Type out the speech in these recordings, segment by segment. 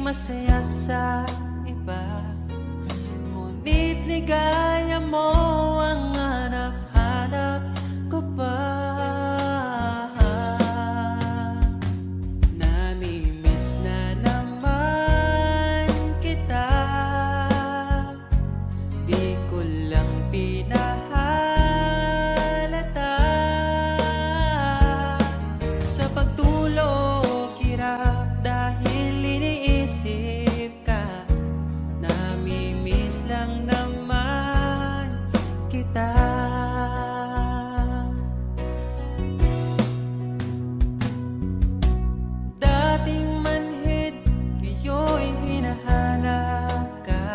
masaya sa iba, ngunit ligaya mo ang hanap-hanap ko pa. Namimiss na naman kita, di ko lang pinahalata. Sa pagtulog hirap dahil iniisip ka, namimiss lang naman kita. Dating manhid, ngayon hinahanap ka.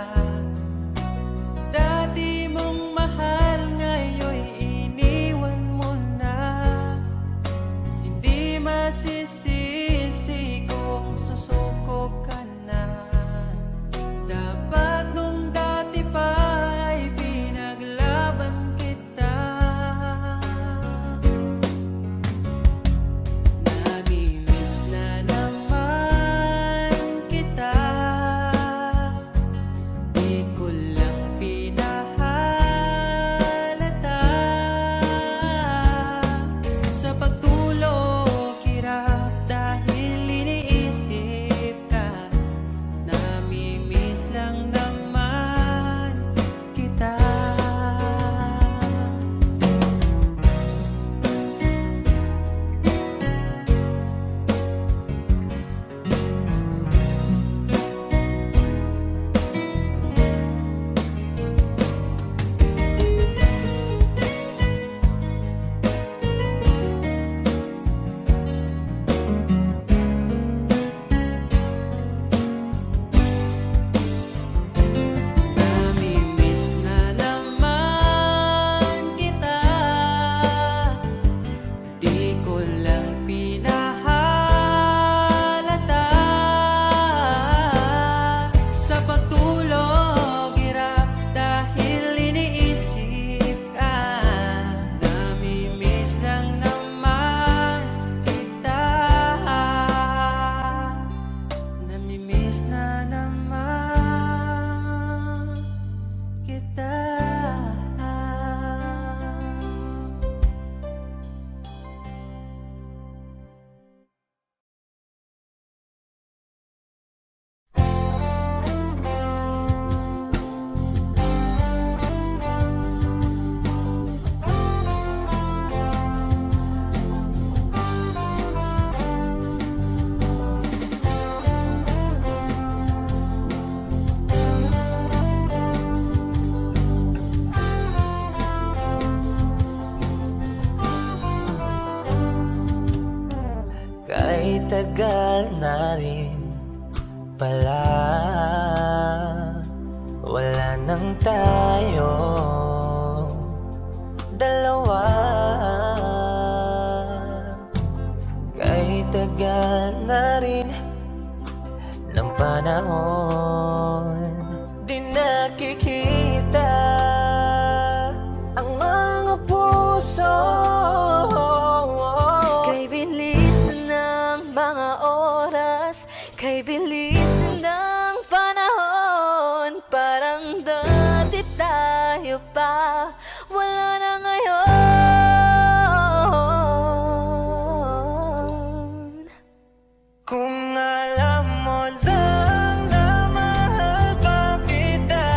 Dati mong mahal, ngayon iniwan mo na. Hindi masisisi kung susuko ka na. Dapat nung dati pa ay pinaglaban kita. Namimiss na naman kita, di ko lang pinahalata. Sa pagtulog hirap dahil iniisip ka, namimiss lang naman kita. Namimiss na naman kita, di ko lang pinahalata. Sa pagtulog hirap dahil iniisip ka, namimiss lang naman kita. Namimiss na naman kita. Kahit tagal na rin pala, wala nang tayo dalawa. Kahit tagal na rin ng panahon, di nakikita ang mga puso. Kay bilis ng mga oras, kay bilis ng panahon, parang dati tayo pa, wala na ngayon. Kung alam mo lang na mahal pa kita,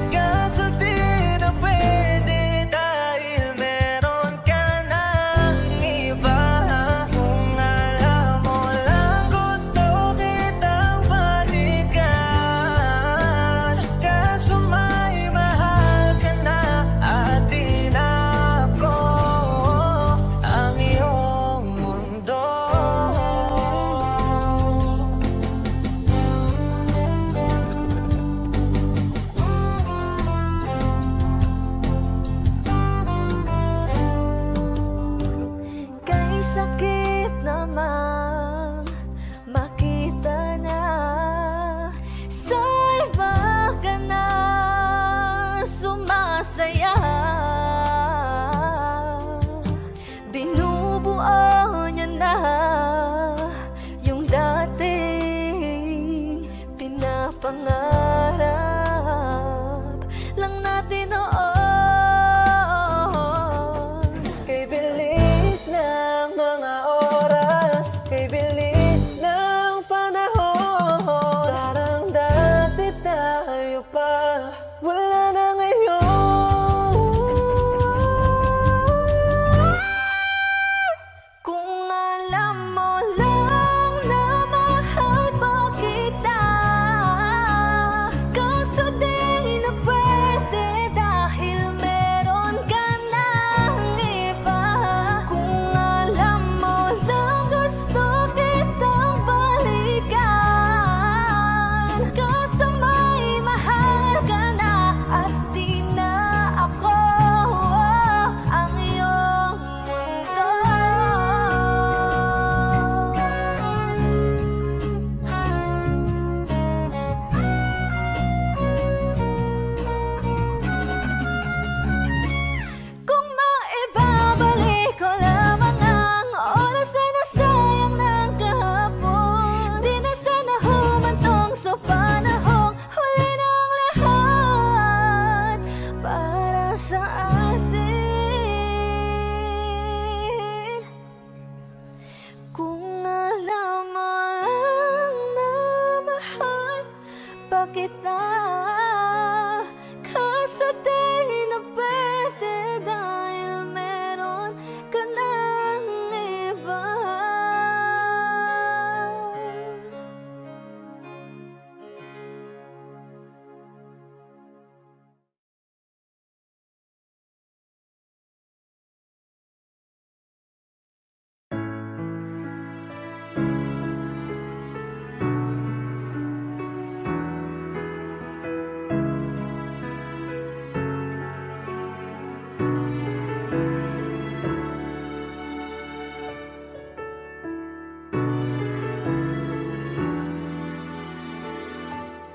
kaso di na pwede dahil meron ka ng iba. Kung alam mo lang gusto kita,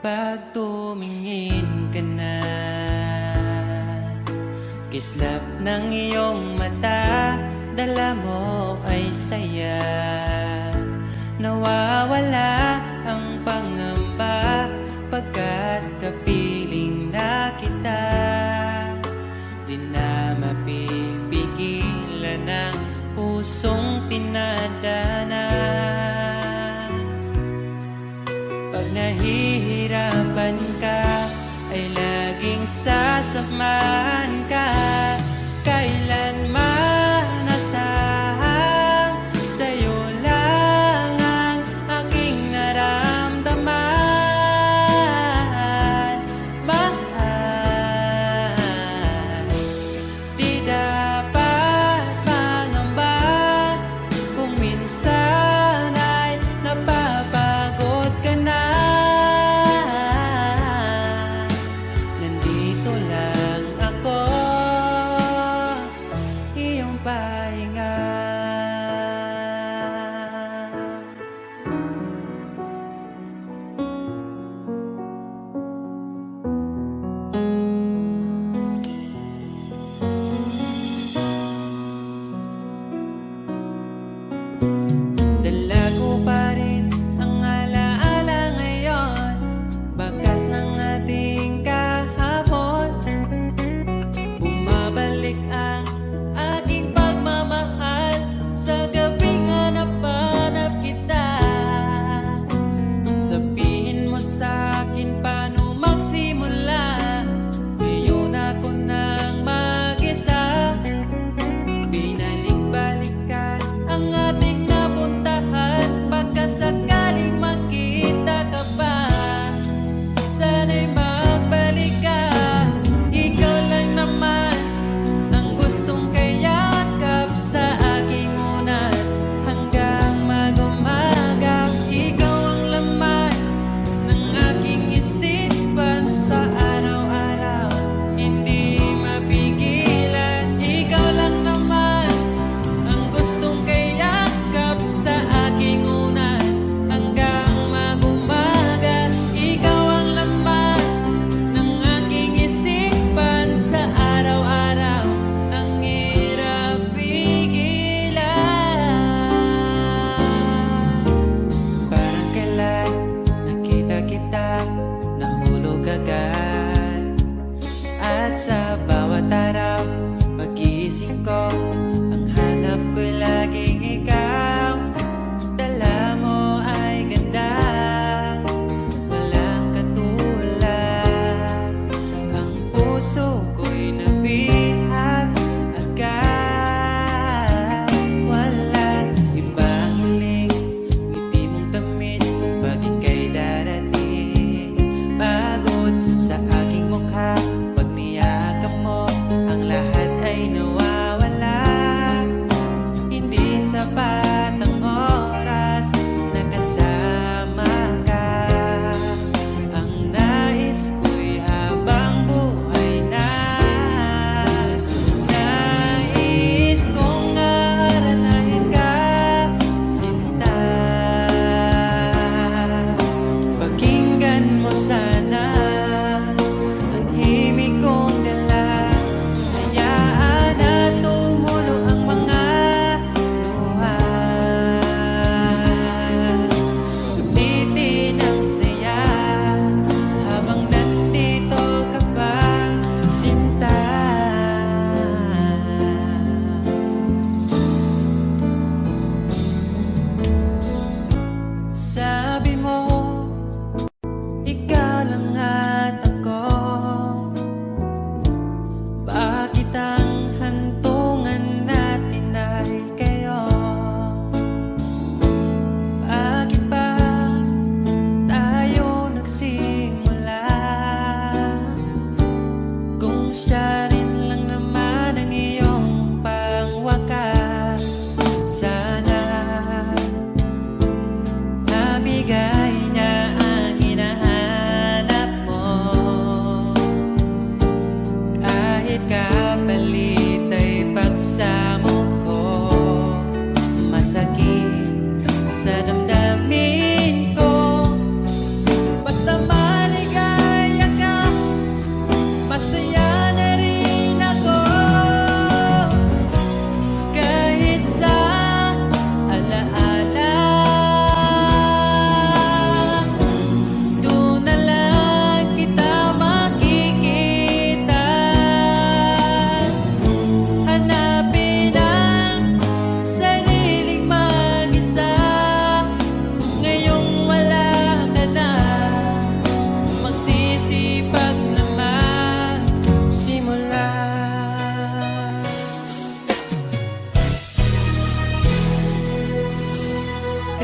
Kapag tumingin ka na, kislap ng iyong mata, dala mo ay saya. Nawawala ang pangamba pagkat kapiling na kita. Di na mapipigilan ang pusong tinadana. Pag nahihirapan ka, ay laging sasamahan ka. Kailanman nasahang sa'yo lang ang aking naramdaman. Mahal, di dapat mangamba kung minsan ay napapagod ka na. Nandito lang ako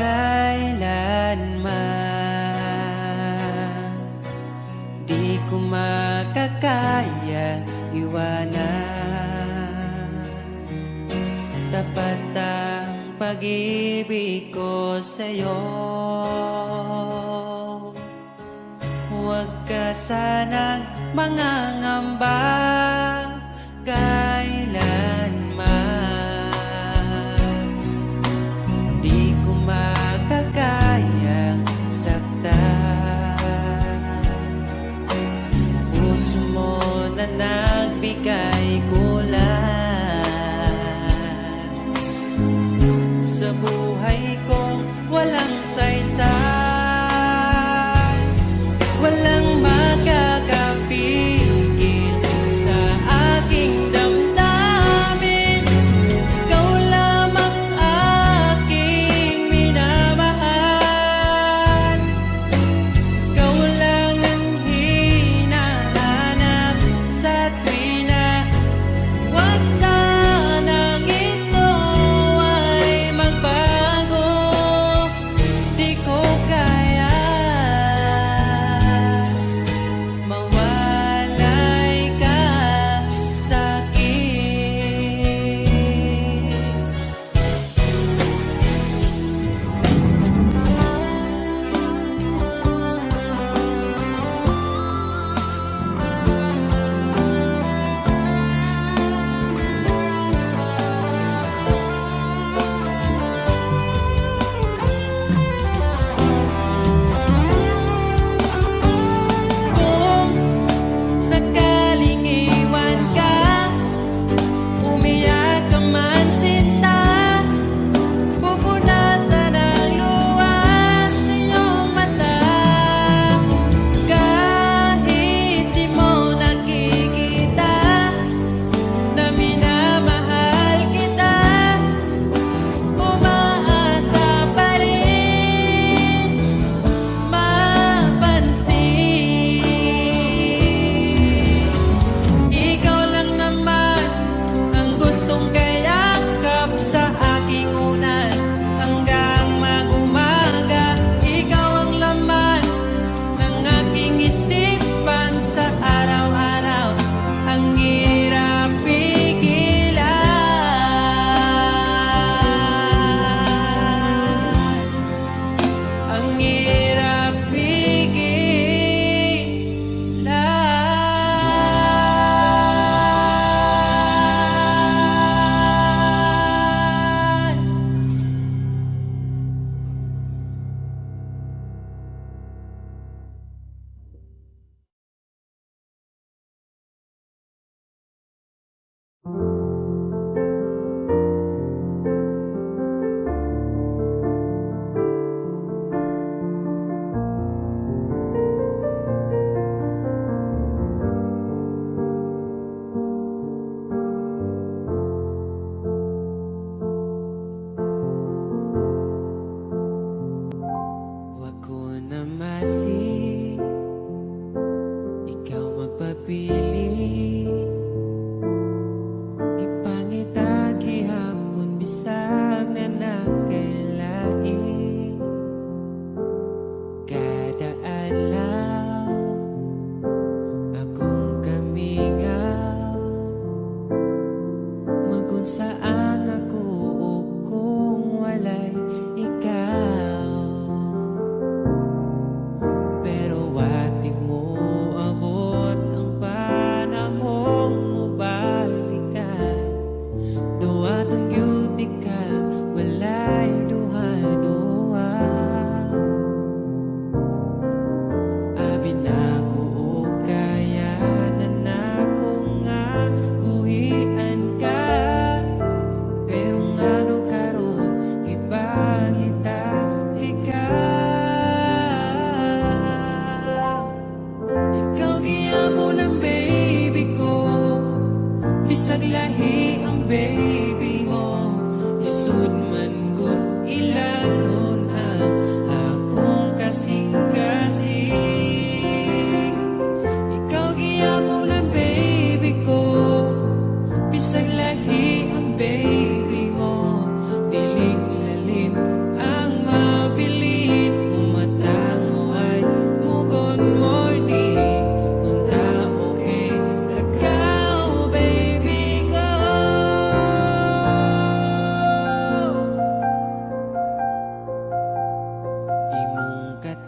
kailanman di ko makakaya iwanan. Tapat ang pag-ibig ko sa'yo, huwag ka sanang mangangamba kailanman. Di ko makakayang saktan. Puso mo na nagbigay kulang sa buhay kong walang saysay. Walang makakapigil sa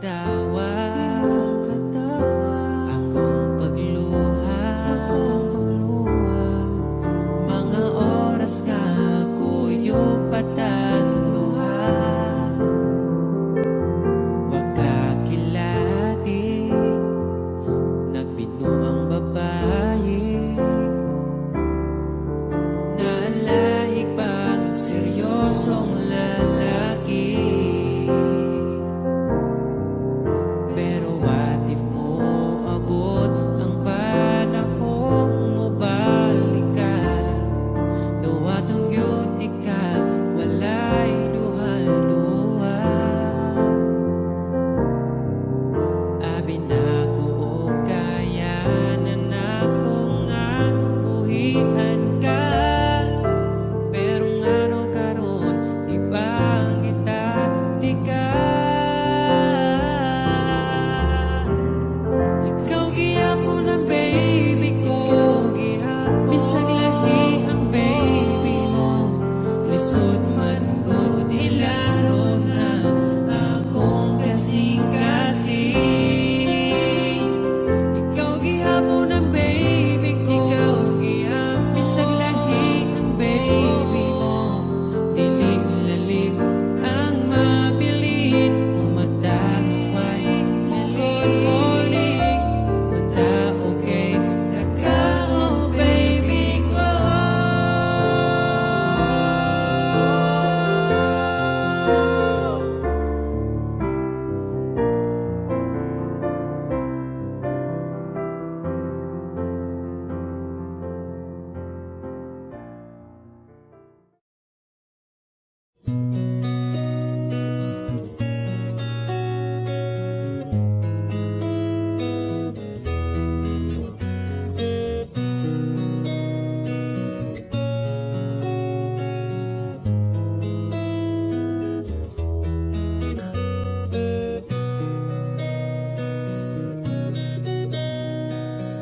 katawa, akong pagluha, mga oras nga kuyog patang luha. Wakakilati, nagbinuang babae, naalahig bang seryosong lalaki. Pero what if mo abot ang panahong mo balikan? Duwatong beauty ka, walay luha-luha. Abi na ko o kaya na nako nga buhian ka. Pero ngano karon di ba kita di ka? Ikaw gihapon ang baby ko, bisag lahi ang baby mo. Lisod man gud ilaro na akong kasing-kasing. Ikaw gihapon ang baby ko, bisag lahi ang baby mo. Dili lalim ang mabilin, umatang way good morning. Punta okay na ka, oh baby ko.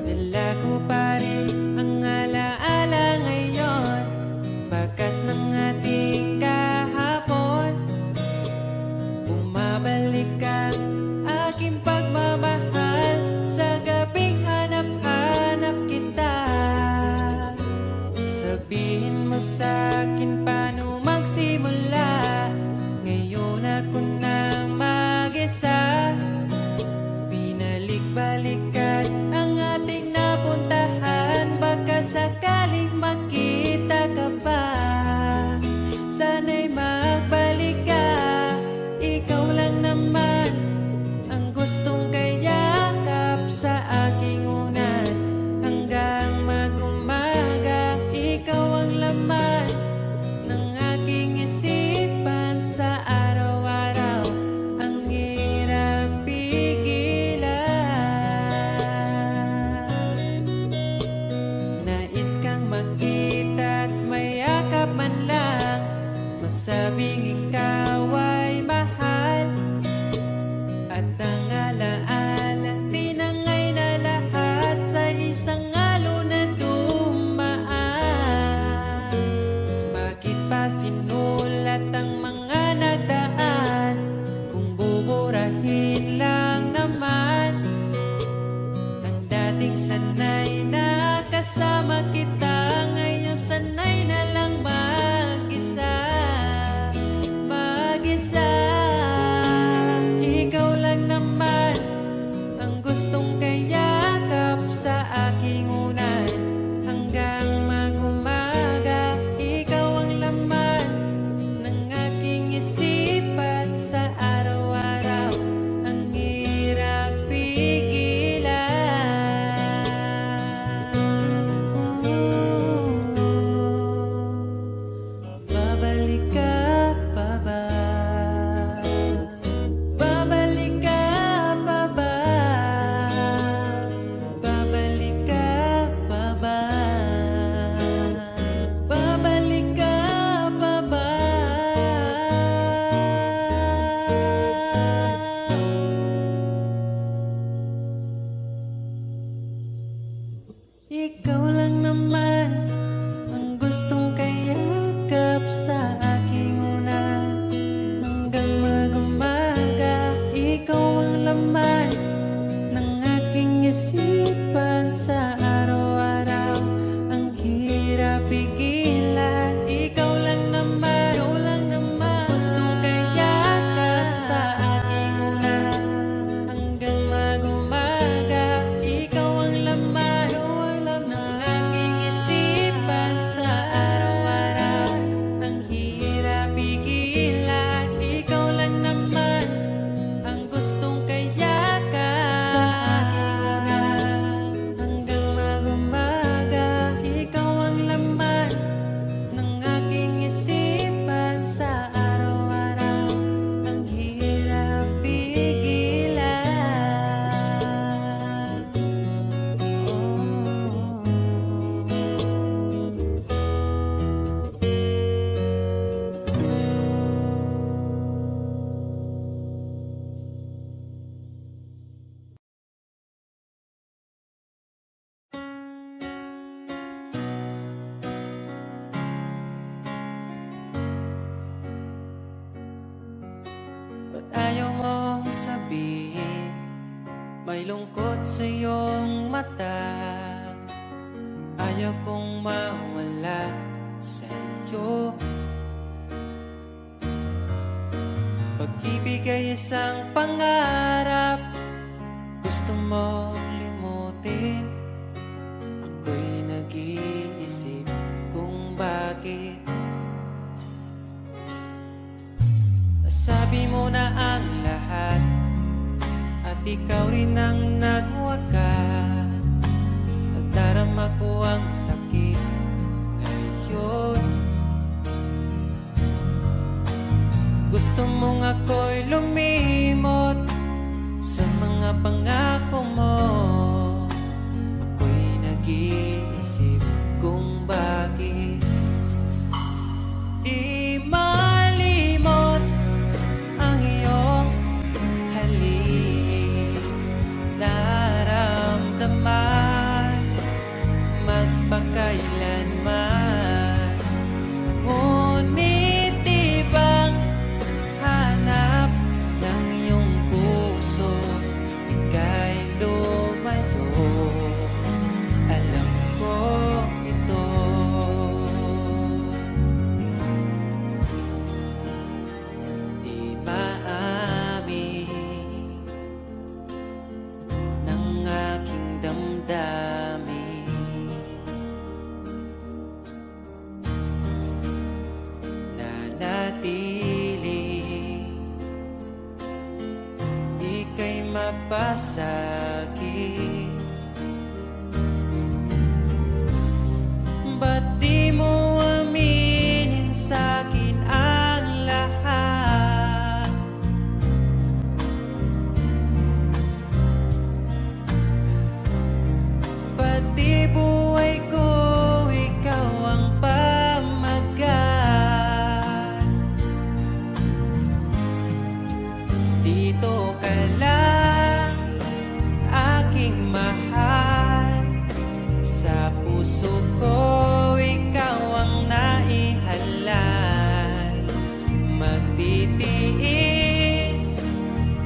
Dala ko pa rin ang alaala ngayon, bakas ng ating kahapon. Bumabalik ka, aking pagmamahal, sa gabing hanap-hanap kita. Sabihin mo sa'kin paano magsimula, ngayon ako na mag-isa. Binalik-balikan ang ating napuntahan, baka sakaling makita ka pa. Sana'y magbalik ka, ikaw lang naman ang gustong kayakap sa aking unan. Hanggang mag-umaga, ikaw ang laman ng aking isipan sa araw-araw. Ang hirap pigilan, nais kang makita at mayakap man lang, masabing ikaw ay mahal. sabihin, may lungkot sa iyong mata. Ayaw kong mawala sa iyo. Pag-ibig ay isang pangarap, gusto mo limutin. Ako'y nag-iisip kung bakit. Nasabi mo na ang lahat, at ikaw rin ang nagwakas. Nadarama ko ang sakit ngayon. Gusto mong ako'y lumimot sa mga pangako mo. Ako'y nag-iisip kung bakit di malimot ang iyong halik. Naramdaman magpakailanman. Ngunit di bang hanap ng iyong puso, ika'y lumayo. Alam ko ito. Di maamin ng aking damdamin. Nanatili, ika'y mapasakit. Ba't di mo aminin sa'kin ang lahat? Pati buhay ko, ikaw ang pamagat. Dito ka lang, aking mahal. Sa puso ko, ikaw ang naihalal. Magtitiis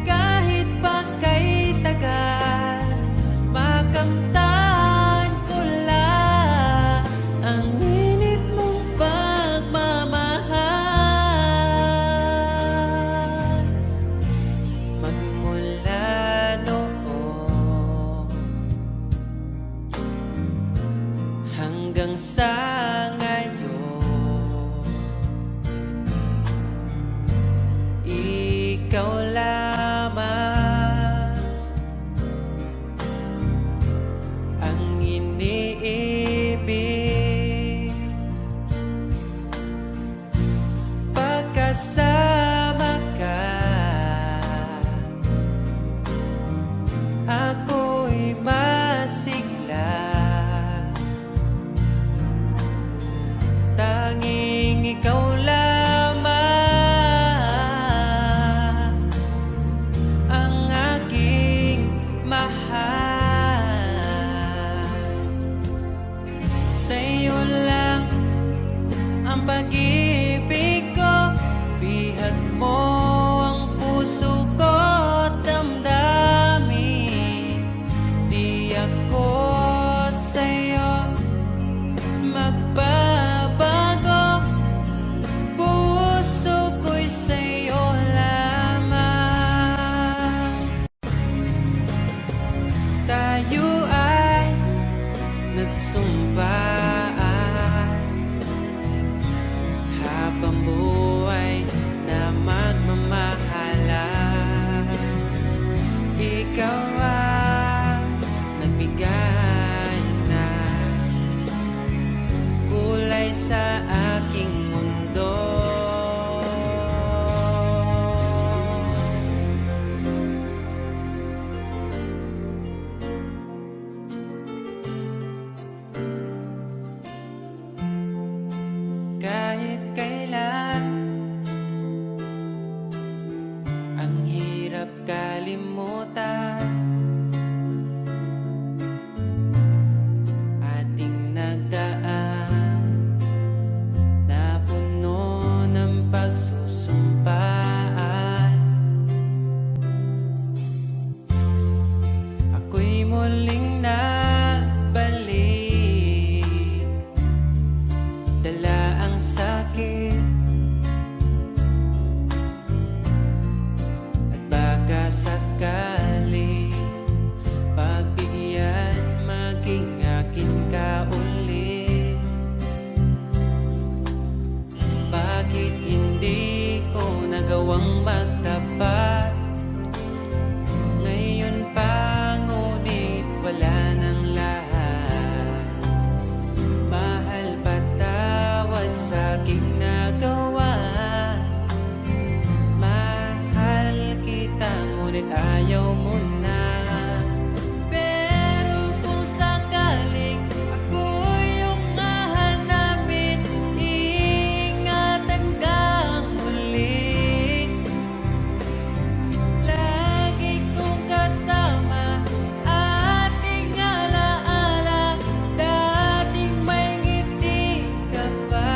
kahit pa kay tagal. Makamtan ko lang ang init mong pagmamahal. Magmula noon hanggang sa ngayon, ikaw lamang ang iniibig. Pagkasama ka, ako'y masigla. Tanging ikaw lamang ang aking mahal. Sa'yo lang ang pag-ibig ko, bihag mo ang puso ko at damdamin. Di ako sa'yo magbabago, puso ko'y sa'yo lamang. Tayo ay nagsumpaan habang buhay na magmamahalan. Ikaw ang nagbigay ng kulay sa aking mundo. Kahit kailan, ang hirap kalimutan. Ating nagdaan na puno ng pagsusumpaan. sakali pagbigyan, maging akin ka uli. Bakit hindi ko nagawang magtapat? Ngayon pa ngunit wala nang lahat. Mahal, patawad sa aking nagawa. Mahal kita ngunit ayaw mo na. Pero kung sakaling ako yung hahanapin, iingatan kang muli. Lagi kong kasama, ating alaala, dating may ngiti ka pa.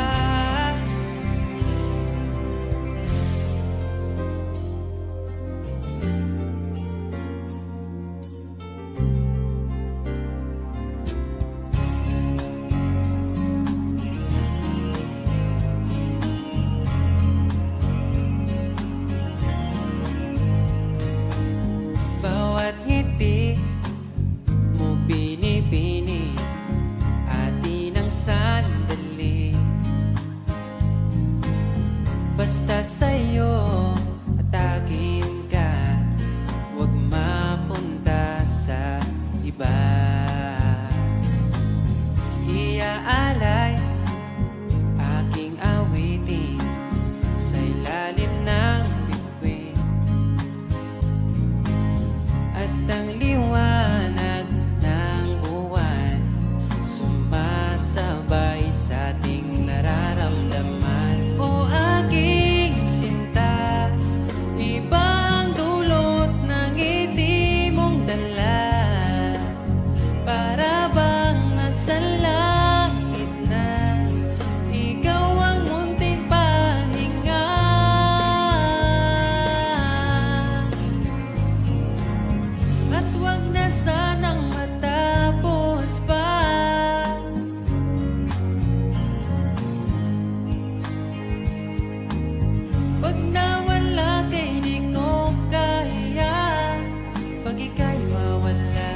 Bawat ngiti mo binibini, atin ang sandali. Basta sa'yo atakin ka, huwag mapunta sa iba. Iaalay aking awitin sa ilalim ng bituin, at ang liwanag ng buwan sumasabay sa ating nararamdaman. O aking sinta, ibang dulot ng ngiti mong dala. Para bang nasa langit na, ikaw ang munting pahinga. At wag na sanang matapos pa. Pag nawala kay di ko kaya, pag ika'y mawala,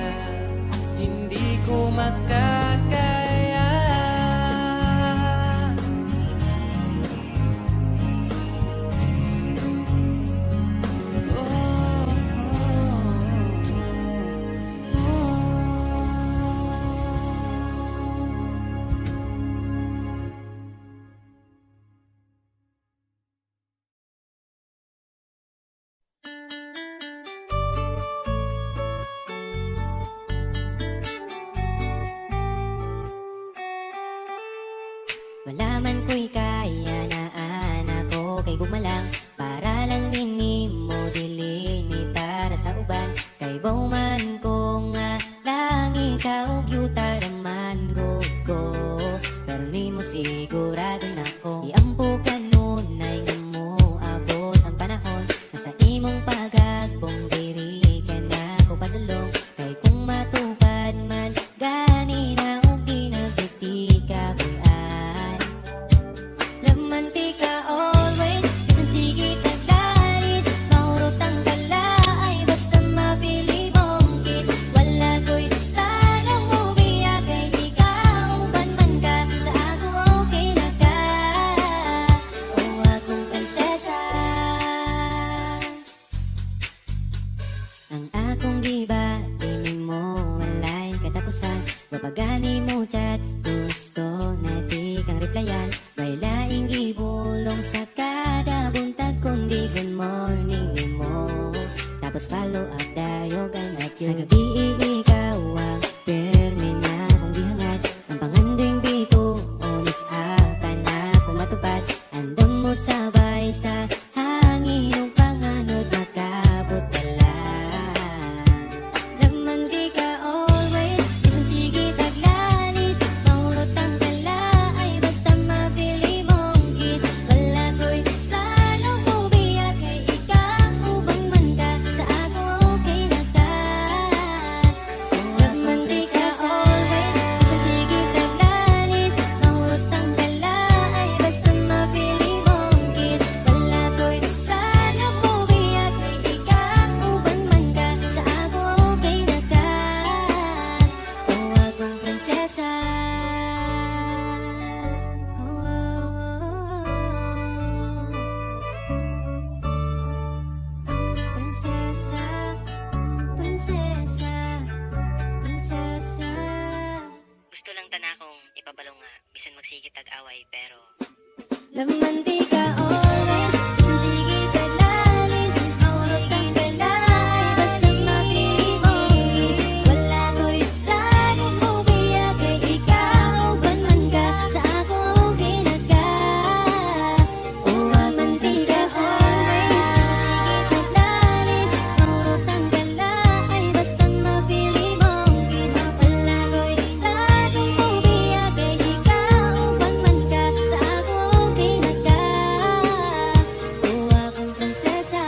hindi ko makakaya. Wala man ko'y kaya na anak ko kay gumalang, para lang din ni mo dilini para sa uban. Kay bauman ko nga lang ikaw gyuta raman ko, pero ni mo sigurado na ko iampo kanunay nga mo abot ang panahon na sa imong pagagbong diri ka na ko padulong. Kay kung matupad man gani na og di nagduti ka buyan, lamantika always, bisan sige tagalis, mahurot ang kalaay, basta mapili mong kiss. Wala ko'y tanong mo biya, kay di ka uban man ka, sa ako okay na ka, o akong prinsesa. Ang akong giba, di mo walay katapusan, mapagani mo chat, gusto na di kang replyan. May laing gibulong sa kada buntag, kundi good morning ni mo, tapos follow up dayo ganap yun. Sa gabi ikaw ang permi na kong gihangad, ang pangandoing bito o misaka na kung matupad. Andam mo sabay sa hangin ng panganod, makabot pala. Laman di ka always, bisan sige taglalis, mahurot ang kalaay, basta mapili mong kiss. Wala ko'y planong umiyak, kay ikaw ubang man ka, sa ako okay na ka, o prinsesa, prinsesa. Gusto lang tana kong ipabalong nga, bisan magsigit tag-away, pero Laman di ka always, bisan sige taglalis, maurot ang galay, basta mapili mo is. Wala ko'y planong umiyak kay ikaw, banman ka sa akong ginagka. Laman di ka always, bisan sige taglalis, maurot ang galay, basta mapili mo is. Wala ko'y planong umiyak kay ikaw, banman ka sa akong ginagka. Akong prinsesa.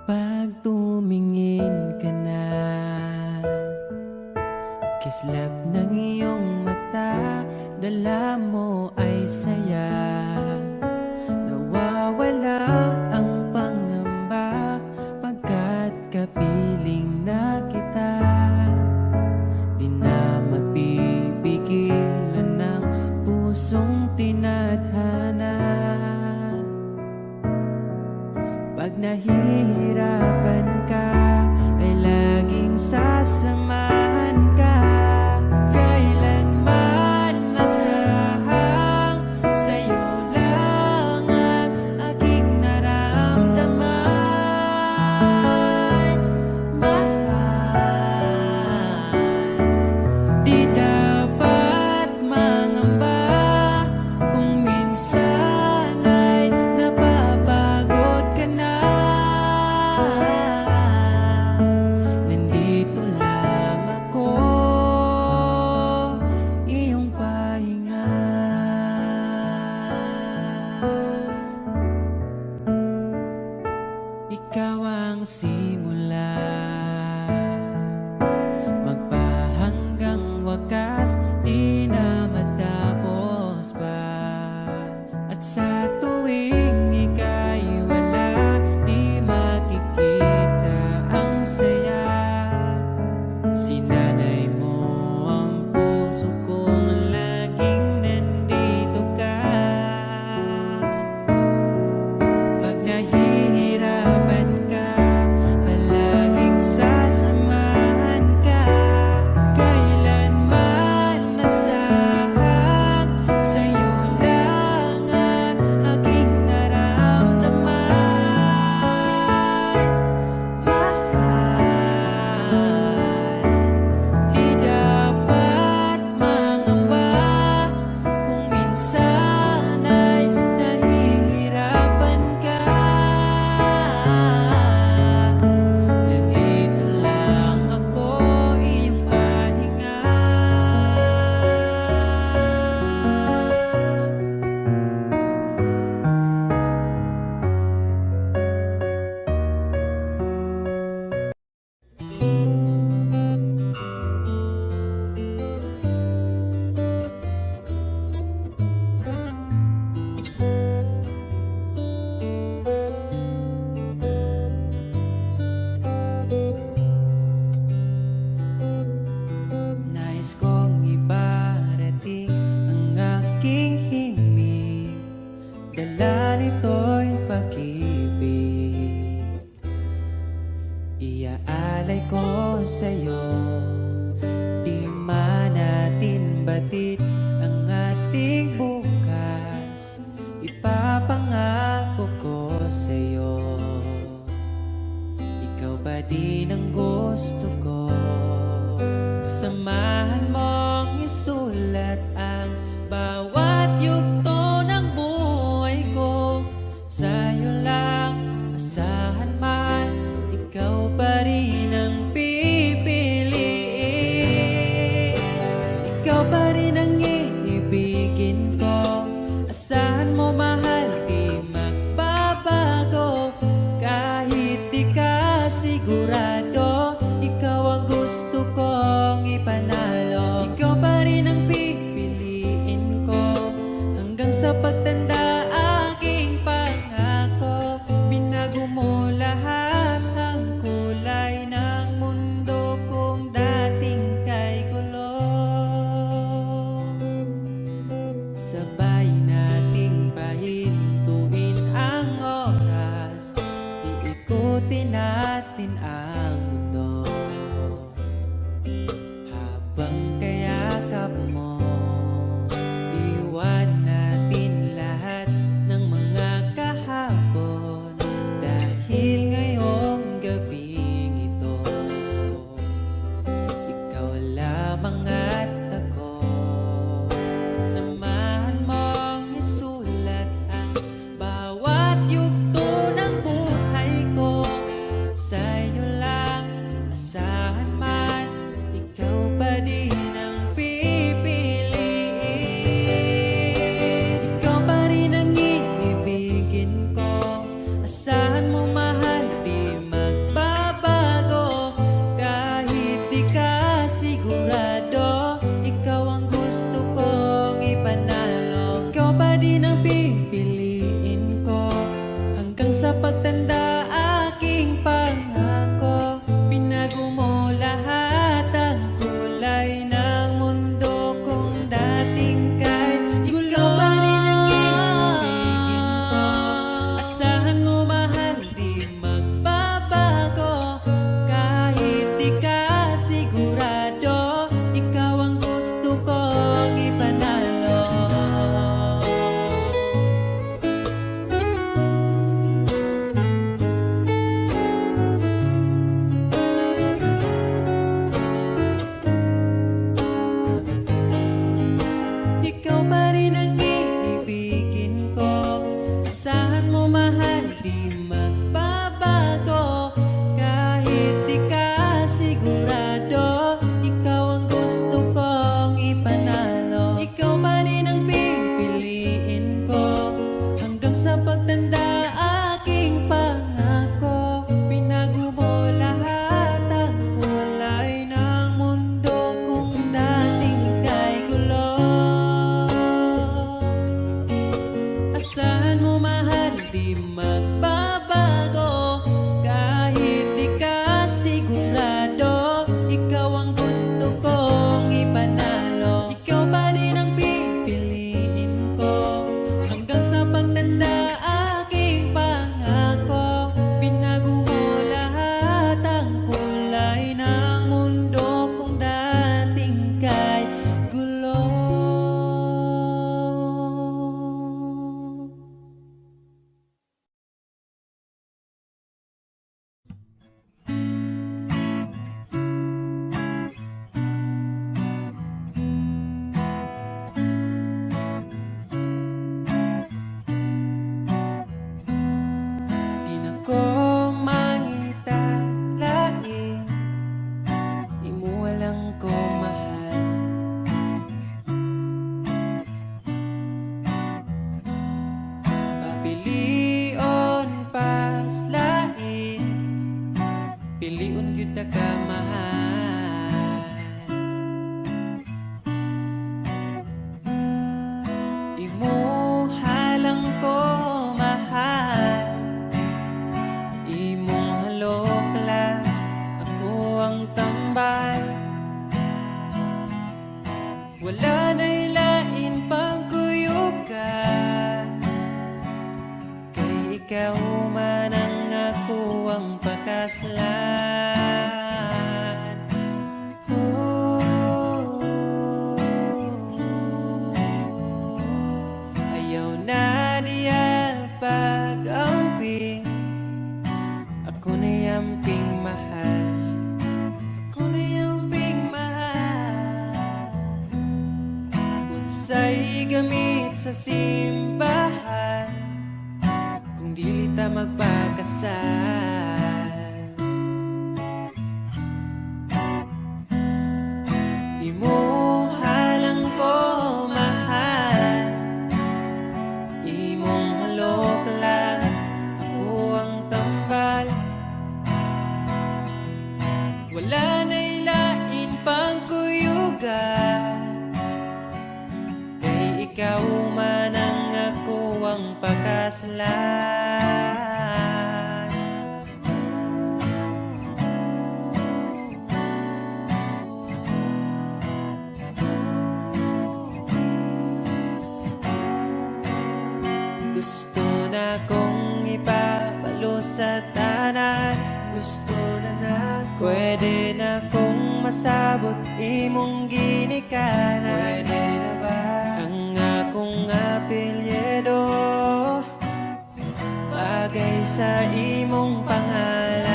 Pag tumingin ka na, kislap ng iyong mata, dala mo ay saya. Nawawala ang pangamba pagkat kapiling na kita. Di na mapipigilan ng pusong tinadhana. Pag nahihirapan ka, ay laging sasamahan ka. Kailanman nasahang sa'yo lang ang aking naramdaman. Mahal, di dapat mangamba kung minsan ay napapagod ka na. Nandito lang ako, iyong pahinga. Ikaw ang simula, magpahanggang wakas, di na matapos pa. At sa tuwing ika'y wala, di makikita ang saya. Sinanay mo ang puso kong laging nandito ka. Pag nahihirapan ka, palaging sasamahan ka. Kailanman nasahang sa'yo lang ang aking naramdaman. Mahal, di dapat mangamba kung minsan ay nahihirapan ka. Nandito lang ako, iyong pahinga. Nais kong ibarating ang aking himig, dala nito'y pag-ibig. Iaalay ko sa'yo, di man natin batid ang ating bukas. Ipapangako ko sa'yo, ikaw pa din ang gusto ko. Samahan mong isulat ang bawat yugto ng buhay ko. Sa'yo lang, asahan man, ikaw pa rin ang pipiliin. Ikaw pa rin ang iibigin ko. Asahan mo mahal, di magbabago. Kahit natin ang mundo. Habang kayakap mo, iwan natin lahat ng mga kahapon. Dahil ngayong gabing ito, ikaw lamang at ako. Samahan mong isulat ang bawat yugto ng buhay ko. Sa'yo lang asahan man, ikaw pa din ang pipiliin. Ikaw pa rin ang iibigin ko. Asahan mo mahal, di magbabago. Kahit di ka sigurado, ikaw ang gusto kong ipanalo. Ikaw pa din ang pipiliin ko hanggang sa pagtanda aking pangako. Binago mo lahat ang kulay ng mundo kung dating kay gulo. Ikaw pa rin ang iibigin ko. Asahan mo mahal, di magbabago. Kahit di ka sigurado, ikaw ang gusto kong ipanalo. Ikaw pa rin ang iibigin ko. Asahan mo mahal, di magbabago. Kahit di ka sigurado, ikaw ang gusto kong ipanalo. Ikaw pa rin ang pipiliin ko hanggang sa pagtanda aking pangako. Binago mo lahat ang kulay ng mundo kung dating kay gulo. Asahan mo mahal, di magbabago. Kahit di ka sigurado, ikaw ang gusto kong ipanalo. Ikaw pa rin ang pipiliin ko hanggang sa pagtanda aking pangako. Binago mo lahat ang kulay ng mundo kung dating kay gulo. Di na ko mangitalain, di mo walang ko mahal. Papilion paslain, piliun kita ka mahal. Imuhalang ko mahal, imong halok lang, ako ang tambal. Wala na'y lain pang kuyugan, kay ikaw man ang ako ang pakaslan. Ayaw na niya pag-amping, ako na yamping mahal. Ako na yamping mahal. Unsay gamit sa simbahan kung dili ta magpakasal. Imuhalang ko mahal, imong halok lang, ako ang tambal. Wala na'y lain pang kuyugan, kay ikaw man ang ako ang pakaslan. Gusto na kong ipabalo sa tanan, gusto na na pwede na kong masabot imong ginikanan. Pwede na ba ang akong apelyido bagay sa imong pangalan?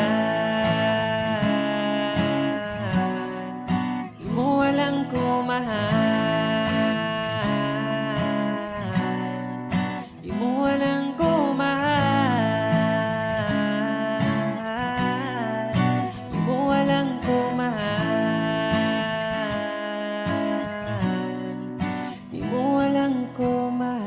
Imo walang ko mahal, imo walang ko mahal, imo walang ko mahal, imo walang ko mahal.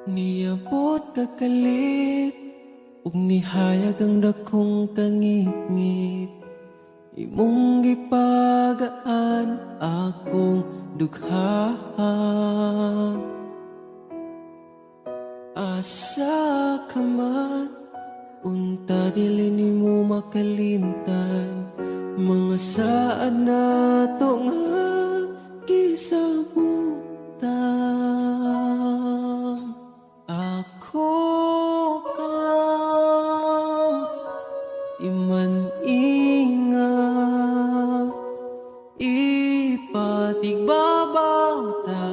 Niabot kakalit ug nihayag ang dakong kangit-ngit, imong gipagaan akong dugha. Asa ka man, unta dili nimo makalimtan mga saad nato nga gisabutan. Ako ka lang, iman ingat, ipatigbabaw ta,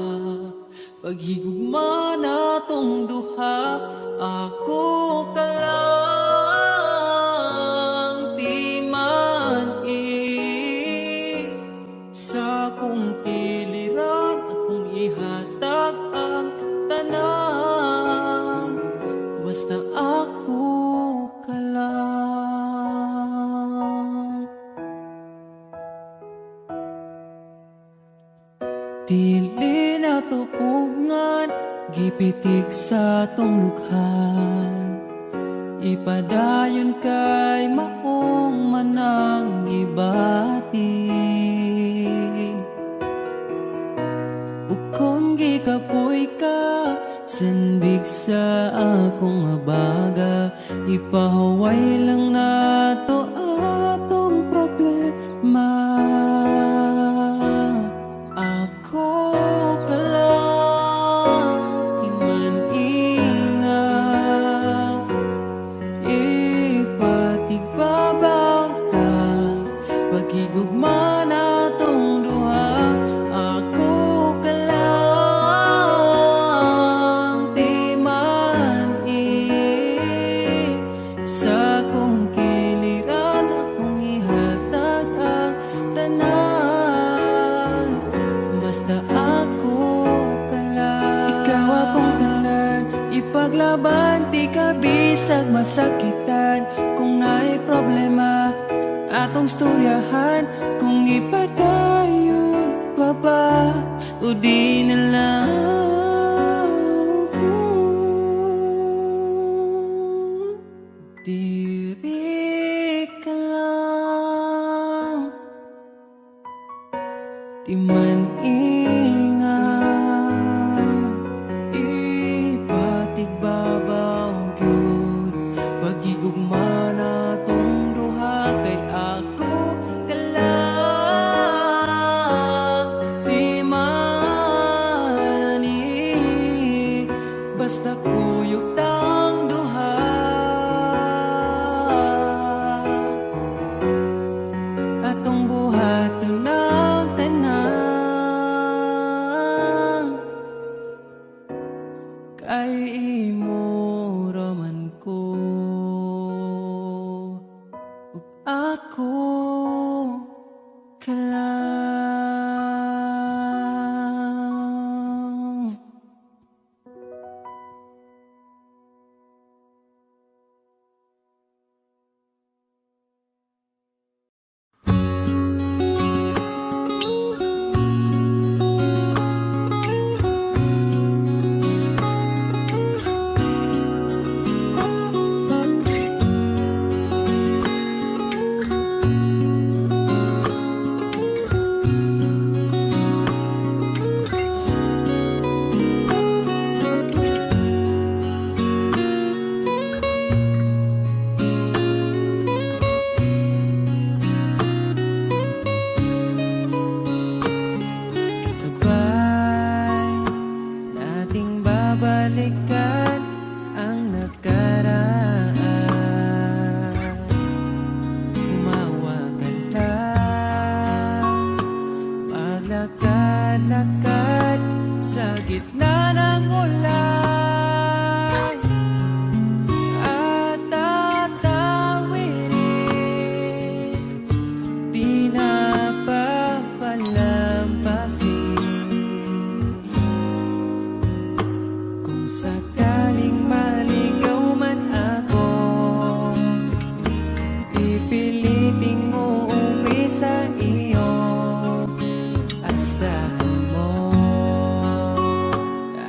paghigugma natong duha. Ako ka lang, di man sa kong kiliran akong ihatag ang tanan, basta ako ka lang. Dili na tupungan, gipitik sa tong lukhan, ipadayon kay maong manang gibati. Ug kung gikapoy ka, sandig sa akong abaga, ipahuway lang nato atong problema. Ako ka lang, iman ingat, ipatigbabaw ta, paghigugma natong duha. Ako ka lang, di man sa kong kiliran akong ihatag ang tanan, basta ako ka lang. Ikaw akong tanan, ipaglaban, di ka bisag masakitan. Kung naay problema, atong storyahan, kung ipadayon pa ba o di na lang. Diri ka lang, di man ingat, ipatigbabaw gyud, paghigugma natong duha. Kay ako ka lang, di man basta kuyog tang duha. Atong buhaton ng tanan, gitna ng ulan at tatawirin, di na papalampasin. Kung sakaling maligaw man ako, pipiliting uuwi sa iyo. Asahan mo,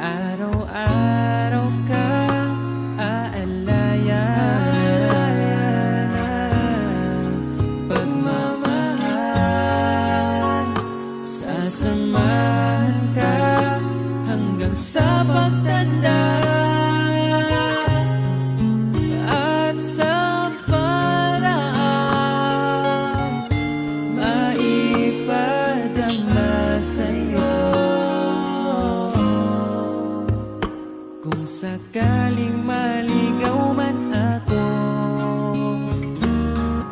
araw-araw kang aalayan. Pagmamahal, sasamahan ka hanggang sa pagtanda. At sa paraan maipadama sa'yo. Kung sakaling maligaw man ako,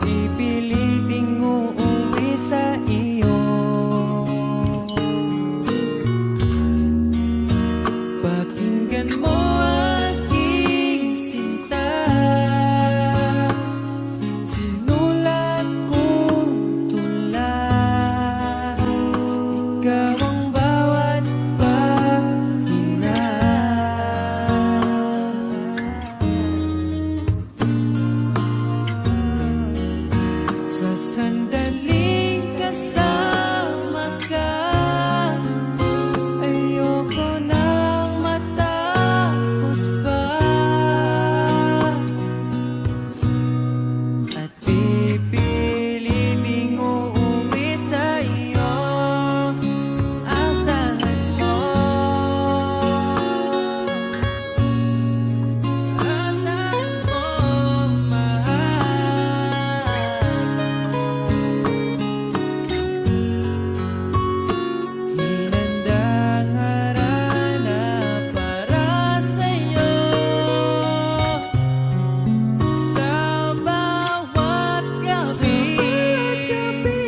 pipiliting uuwi sa iyo. Pakinggan mo aking sinta, sinulat kong tula. Ikaw ang bawat pahina. Sa sandaling kasama ka, ayoko nang matapos pa. At pipiliting uuwi sa iyo. Asahan mo, asahan mo, mahal. Hinandang harana para sa'yo. Sa bawat gabi,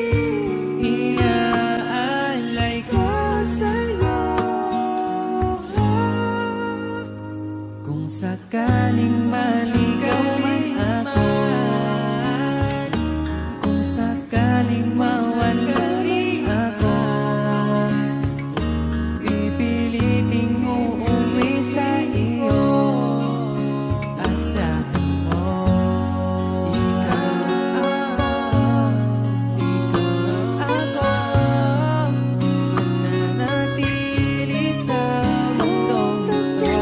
iaalay ko sa'yo. Kung sakaling maligaw man ako, kung sakaling mawalali ako, pipiliting uuwi sa iyo. Asahan mo, ikaw ako, mananatili sa mundong ito.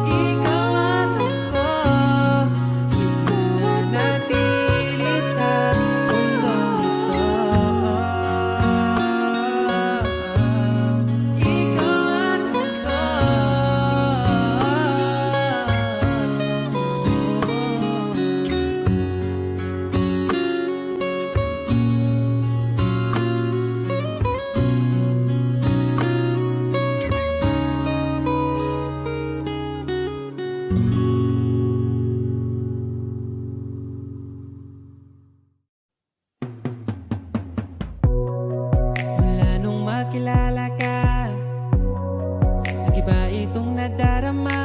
Ikaw at ako, mananatili sa mundong ito. Ikaw at mula nung makilala ka, nag-iba itong nadarama.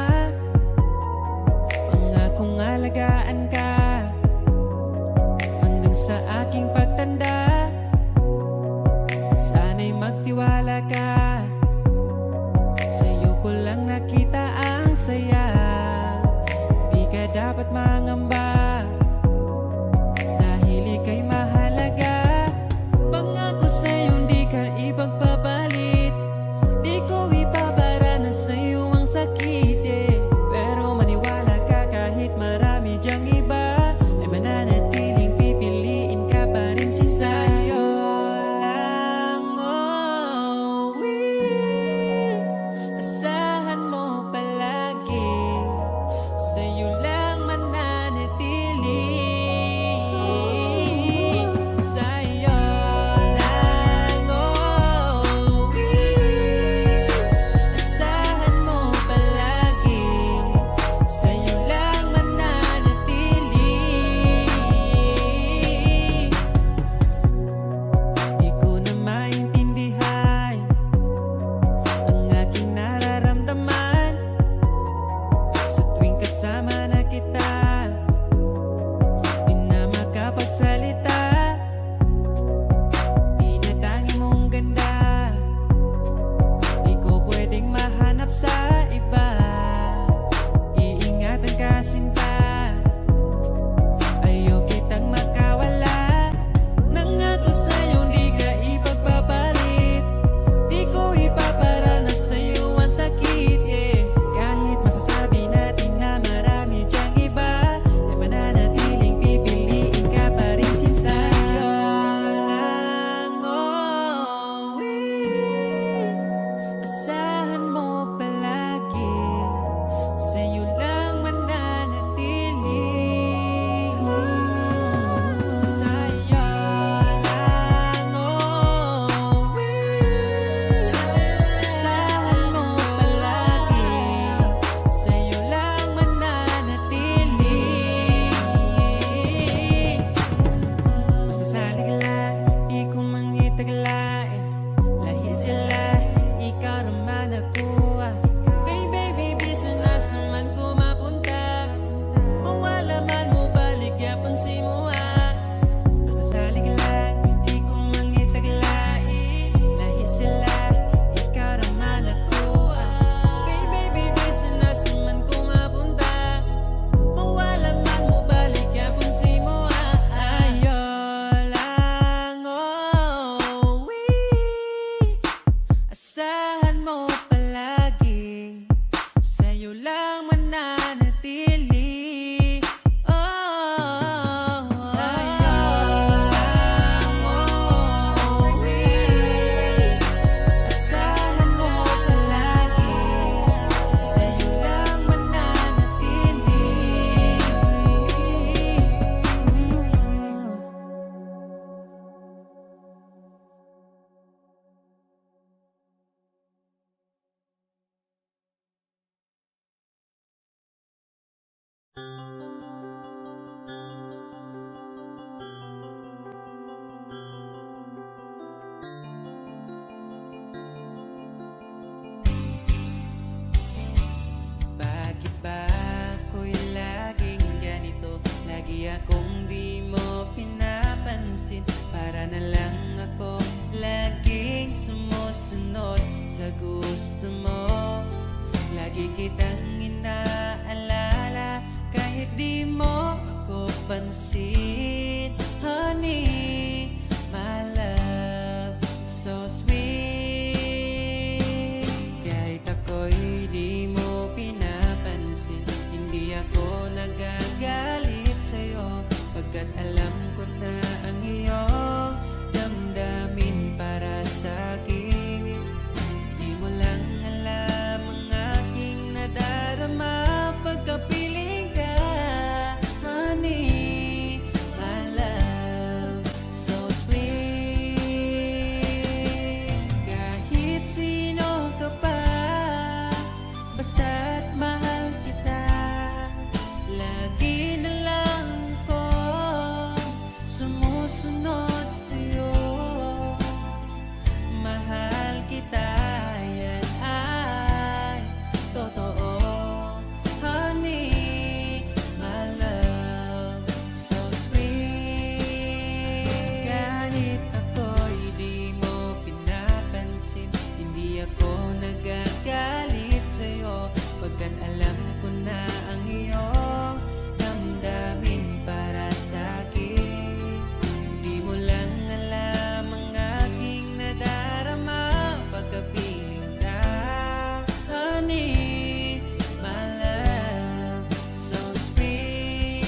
Pangakong alagaan ka hanggang sa aking pagtanda. Sana'y magtiwala ka, sa'yo ko lang nakita ang saya. Di ka dapat mangamba, dahil ika'y mahalaga. Pangako sa'yong di ka ipagpapalit, di ko ipabara na sa'yo ang sakit, eh. Pero maniwala ka, kahit marami dyang iba, ay mananatiling pipiliin ka pa Lagi akong di mo pinapansin, para na lang ako laging sumusunod sa gusto mo. Lagi kitang inaalala kahit di mo ako pansin. Honey, my love, so sweet. Kahit ako'y di mo pinapansin, hindi ako nagagalit sa'yo, pagkat alam ko na ang iyong damdamin para sa'kin. Di mo lang alam ang aking nadarama pagkapiling ka. Honey, my love, so sweet. Kahit sino ka pa, basta't mahal kita, lagi na lang ako sumusunod sa'yo. Mahal kita, yan ay totoo. Honey, my love, so sweet. Kahit ako'y di mo pinapansin, hindi ako nagagalit sa'yo, pagkat alam ko na ang iyong damdamin para sa'kin. Di mo lang alam ang aking nadarama pagkapiling ka. Honey, my love, so sweet.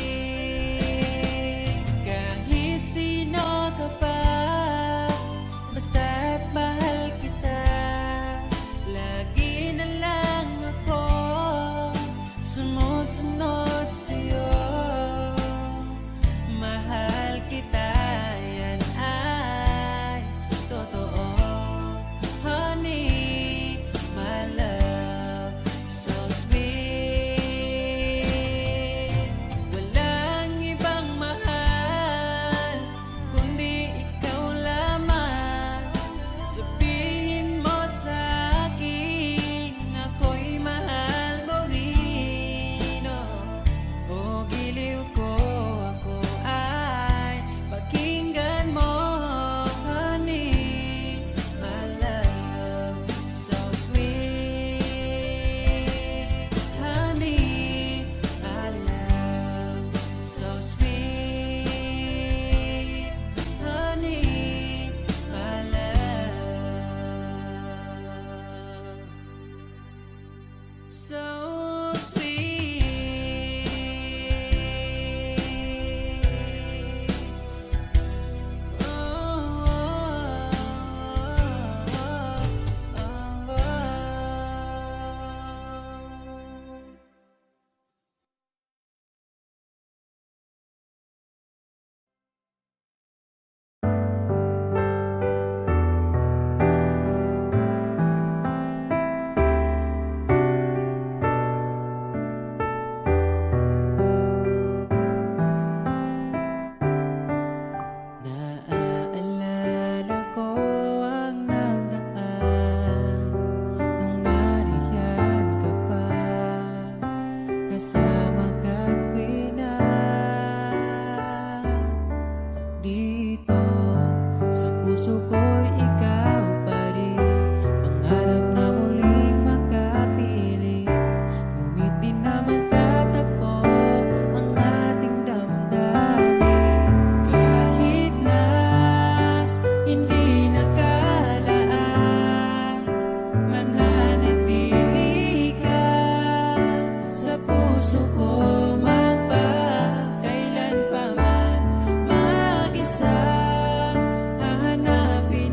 Kahit sino ka pa, basta't mahal kita, lagi na lang ako sumusunod sa'yo. Mahal kita, yan ay totoo. Honey, my love, so sweet. Walang ibang mahal kundi ikaw lamang. Sabihin mo sa akin, ako'y mahal mo rin, oh. O giliw ko, ako ay pakinggan mo. Honey, my love, so sweet. Honey, my love, so sweet. Honey, my love, so sweet. Oh, oh, oh, oh. Naaalala ko ang nagaan nung nariyan ka pa, kasama ka't wina dito sa puso ko'y ikaw pa rin. Pangarap na muling makapiling, ngunit di na magkatagpo ang ating damdamin. Kahit na hindi nakalaan, mananatili ka sa puso ko, magpakailan pa man. Mag-isa hahanapin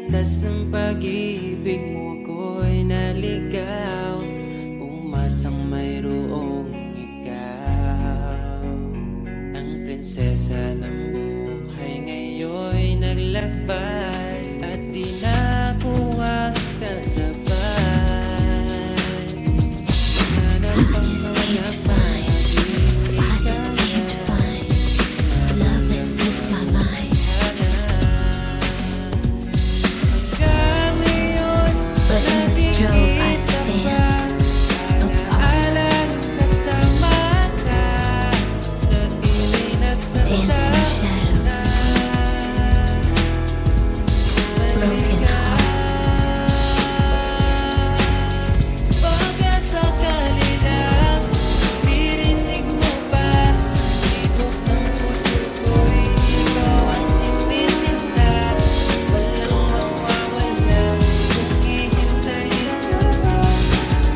landas ng pag-ibig mo ako'y naligaw, umasang mayroong ikaw. Ang prinsesa ng buhay ngayon'y naglakbay at di na ako ang kasabay. I just came to find, I just came to find the love that slipped my mind. But in the strobe I stand apart, dancing shadows, broken heart. Baka sakali lang dirinig mo ba, ibig ng puso ko'y ikaw ang sinisinta. Walang mawawala kung hihintayin ka ba.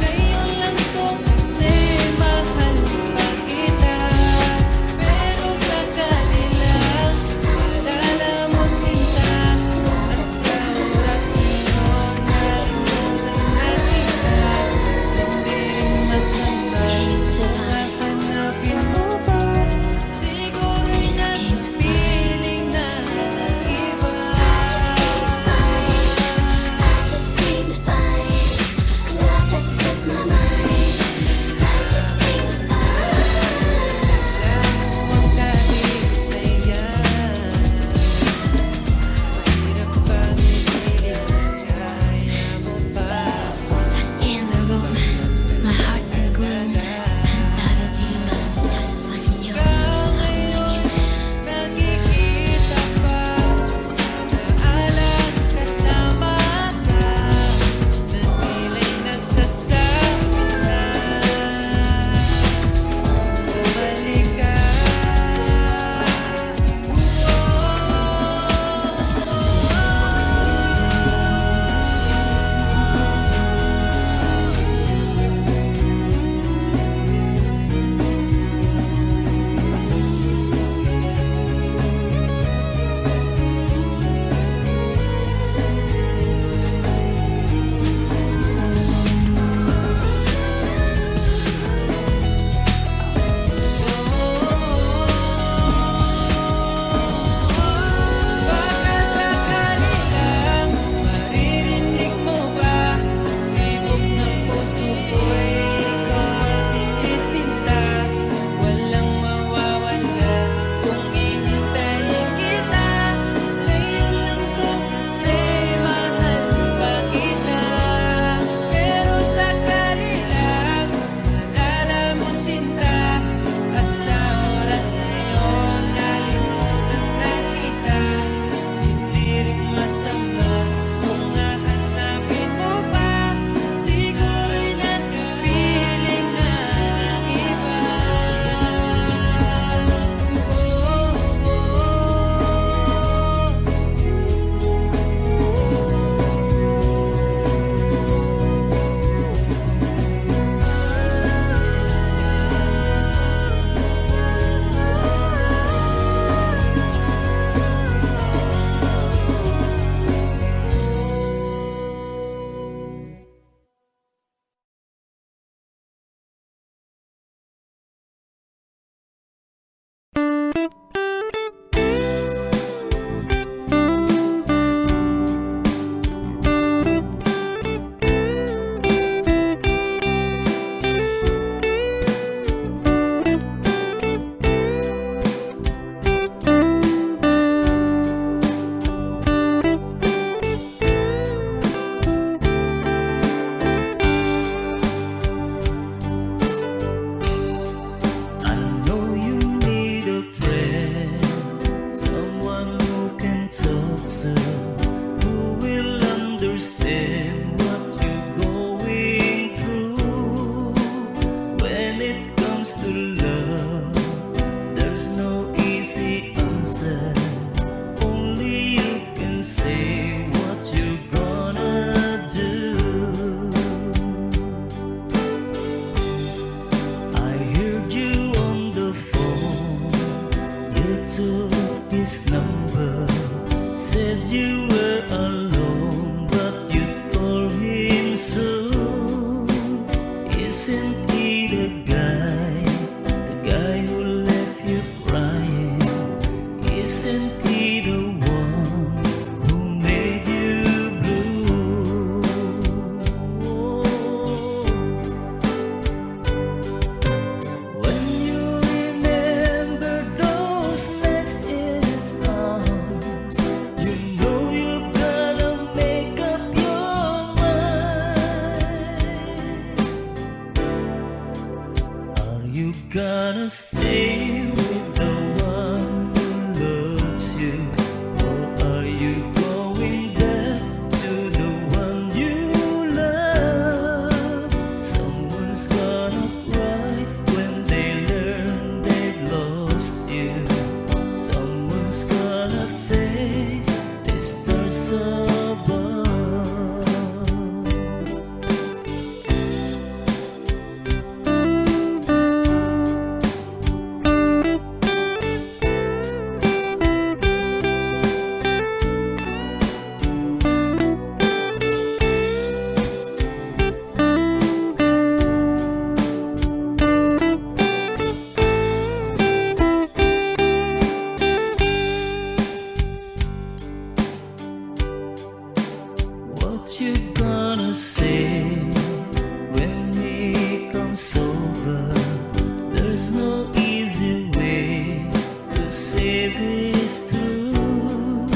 Ngayon lang to kasi mahal pa kita. Pero sakali lang maalala mo sinta, at sa oras ngayon nalimutan na kita. Hindi rin masama kung hahanapin mo ba, siguro'y nasa piling na ng iba. Just came to find, I just came to find love that slipped my mind. I just came to find. Ang dahil sa'yo, hirap bang ipilit, kaya mo ba? I scan the room, my heart's in gloom. Anthology monsters on your something. Nakikita pa, naalang kasama ka, na tila'y nagsasabi na bumalik ka. Baka sakali lang maririnig mo ba, ibig ng puso ko'y ikaw ang sinisinta. Walang mawawala kung hihintayin kita. Ngayon lang to kasi mahal pa kita. Pero sakali lang maalala mo sinta, at sa oras ngayon nalimutan na kita. Hindi rin masama kung hahanapin mo pa, siguro'y nasa piling na ng iba. I know you need a friend, someone who can talk to, who will understand what you're going through. When it comes to love, there's no easy answer. Only you can say what you're gonna do. I heard you on the phone, you took his number, said you were alone. what you gonna say when he comes over? There's no easy way to say this through.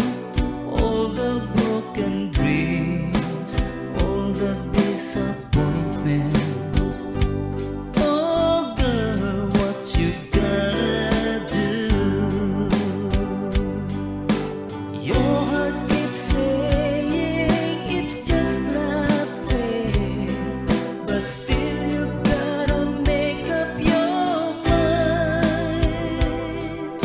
All the broken dreams, all the disappointments. Oh girl, what you gonna do? Your heart keeps saying it's just not fair, but still you gotta make up your mind.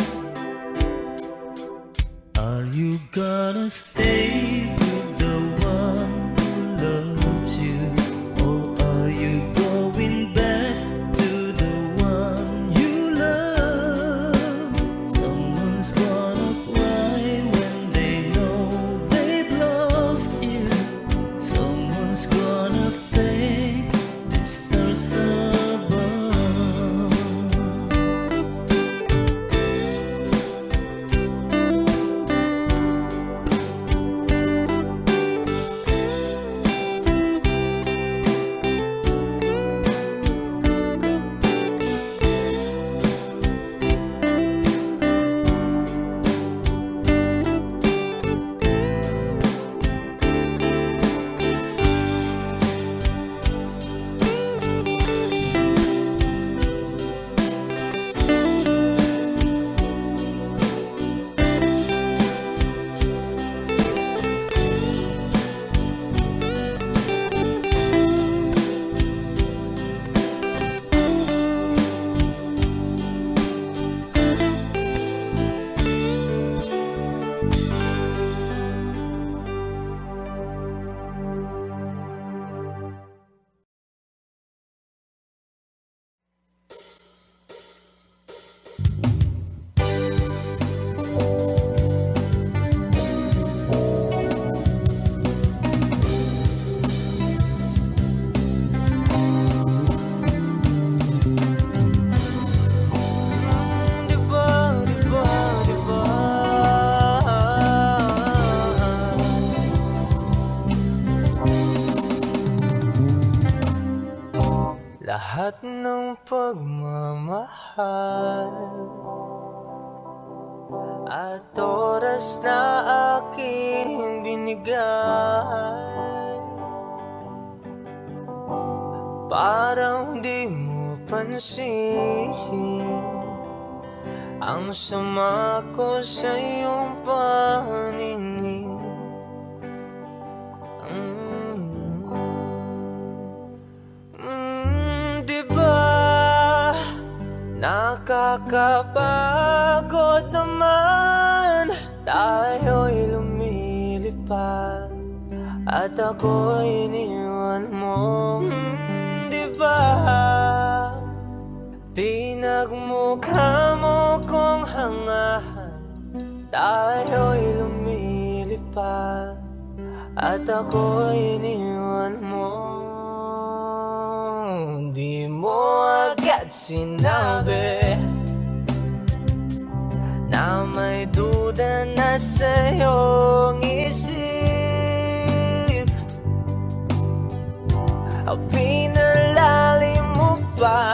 Are you gonna stay with the one who loves you, or are you going back to the one you love? Someone's gonna cry when they know they've lost you. Someone's gonna thank the stars above. Lahat ng pagmamahal at oras na aking binigay, parang di mo pansin ang sama ko sa iyong paninig. Nakakapagod naman, tayo'y lumilipad at ako'y iniwan mo. Diba? Pinagmukha mo kong hangahan, tayo'y lumilipad at ako'y iniwan mo. Di mo agad sinabi na may duda na sa iyong isip. Pinalalim mo pa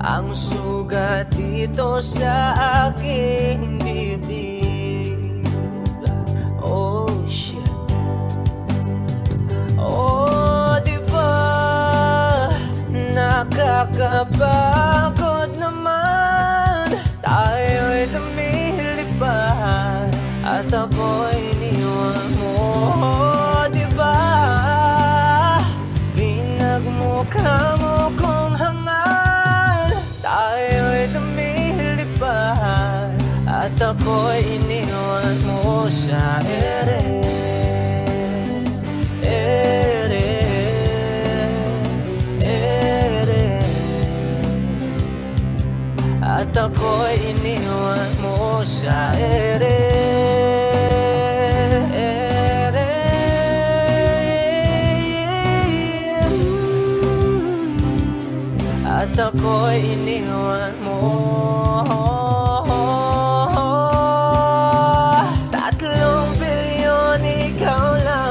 ang sugat dito sa aking dibdib. Oh shit. Oh, nakakapagod naman, tayo'y lumilipad at ako'y iniwan mo. Diba? Pinagmukha mo kong hangal, tayo'y lumilipad at ako'y iniwan mo sa ere. At ako'y iniwan mo sa ere. At ako'y iniwan mo. 3 bilyon ikaw lang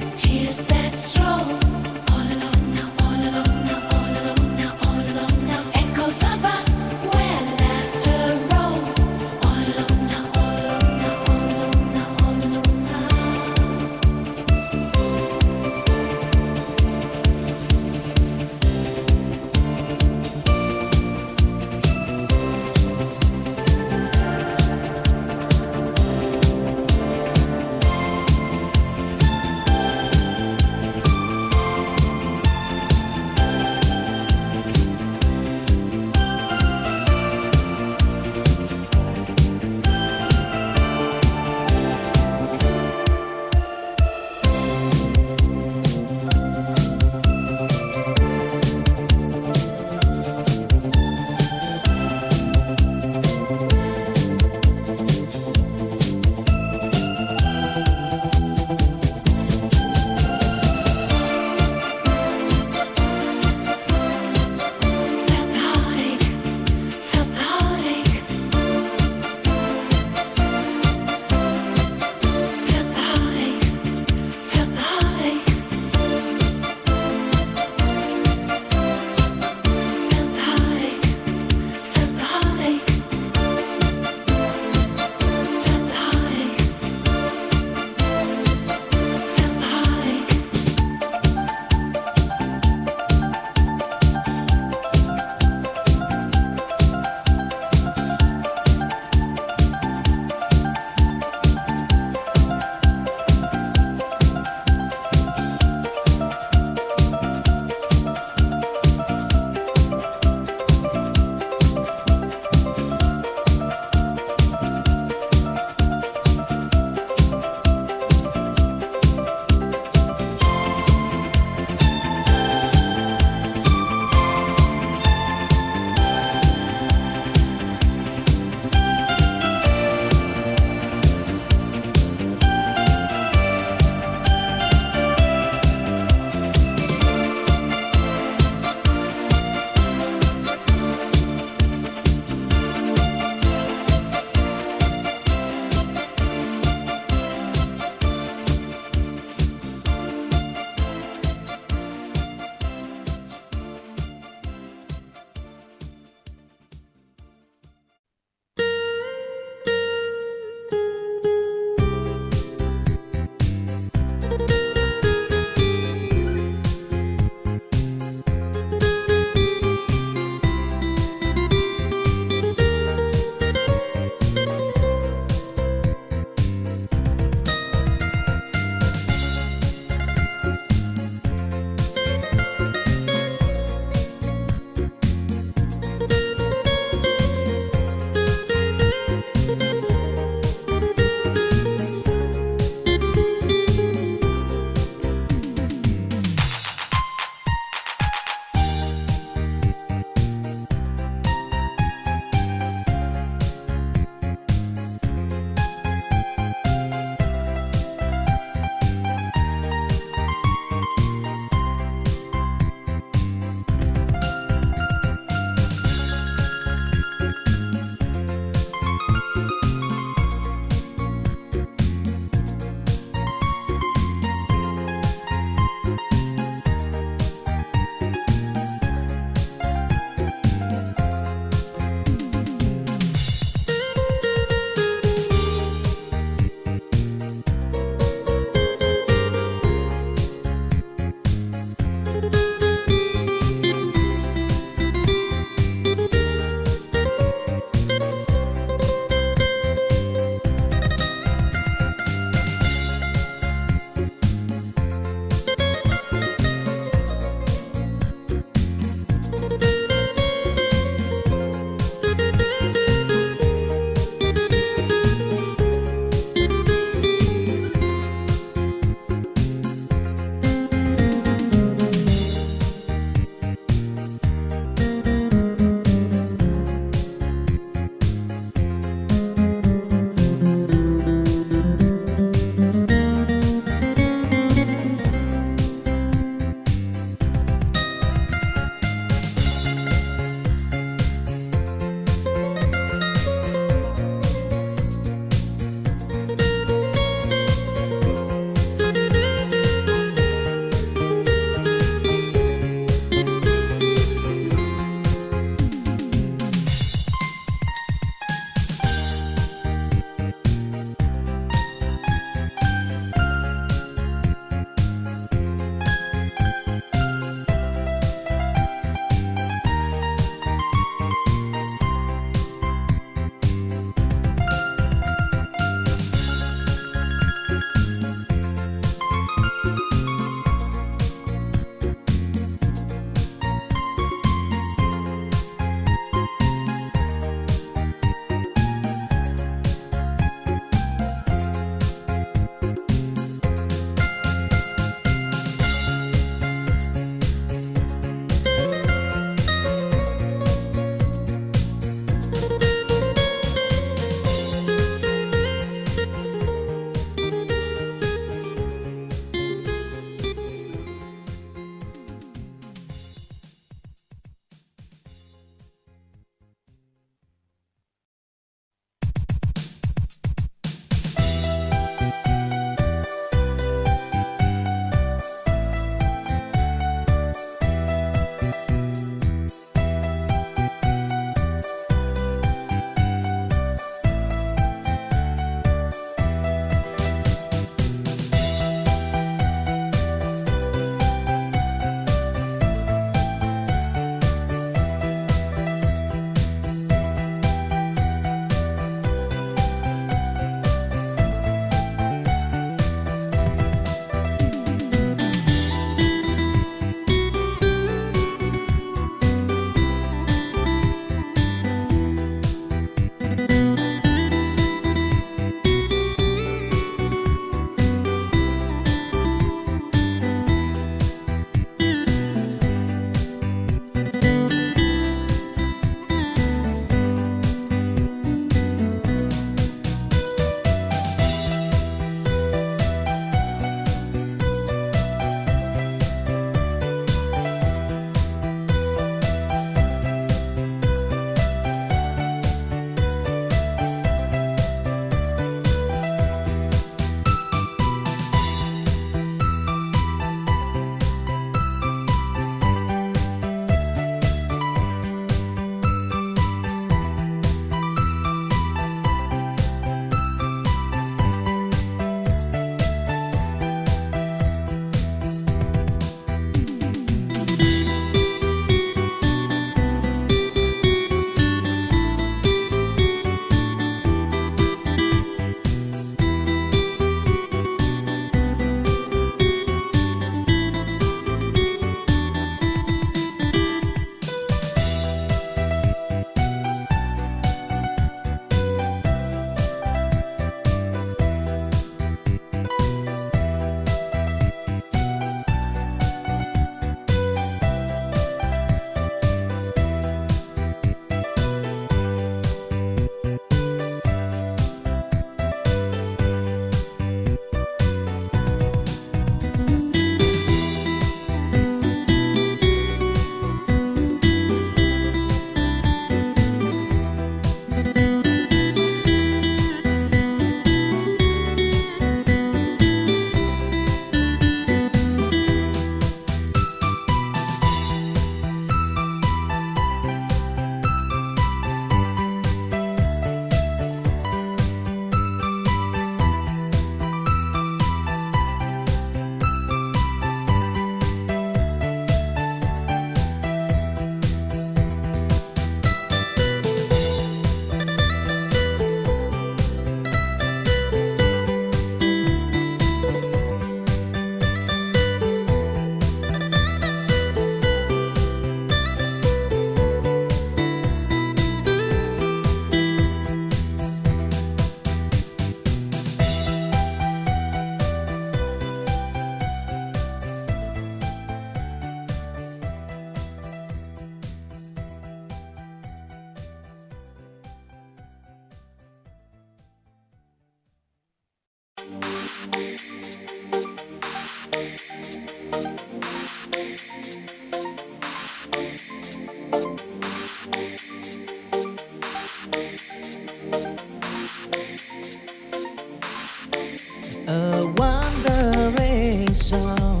A wandering song,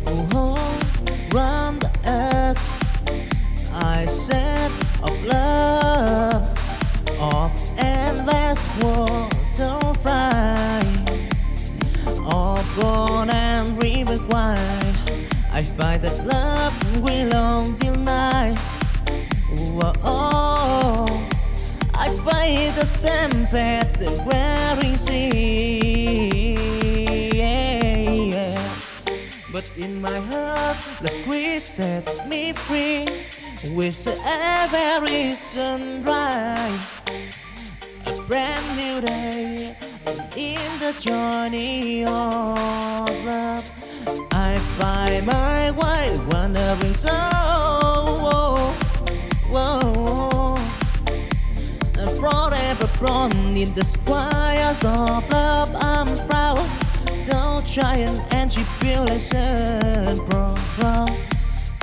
oh, round the earth. I said of love, of endless waterfly, of gold and river wide. I find that love will on till night. Oh, I fight the stampede, the wearing sea. But in my heart, love squeeze set me free. With every sunrise, a brand new day. In the journey of love, I find my way, wandering soul. Forever born in the squires of love, I'm proud. Don't try and tribulation, bro.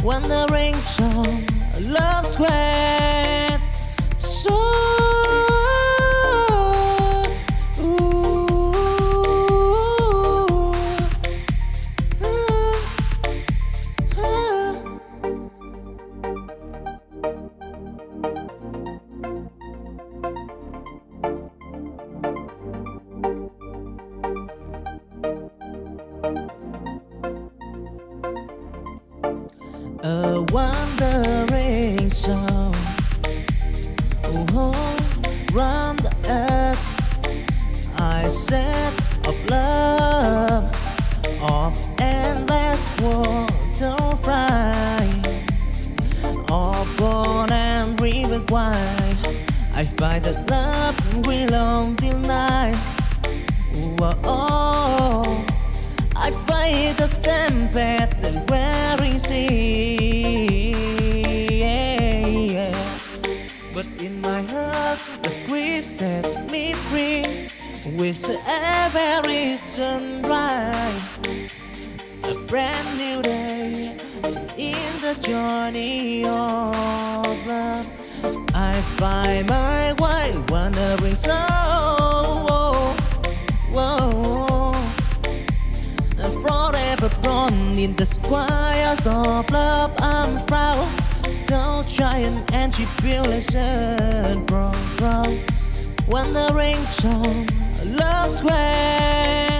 Wandering song, love square. So a wandering song, oh, round the earth. I said of love, of endless waterfly, of gold and river wide. I find that love will on till night. Oh, I fight the stampede, the wearing sea. But in my heart, the squeeze set me free. With every sunrise, a brand new day. In the journey of love, I find my way, wandering soul. Forever born in the squires of love, I'm proud. Don't try and tribulation, bro. Wandering song, love square.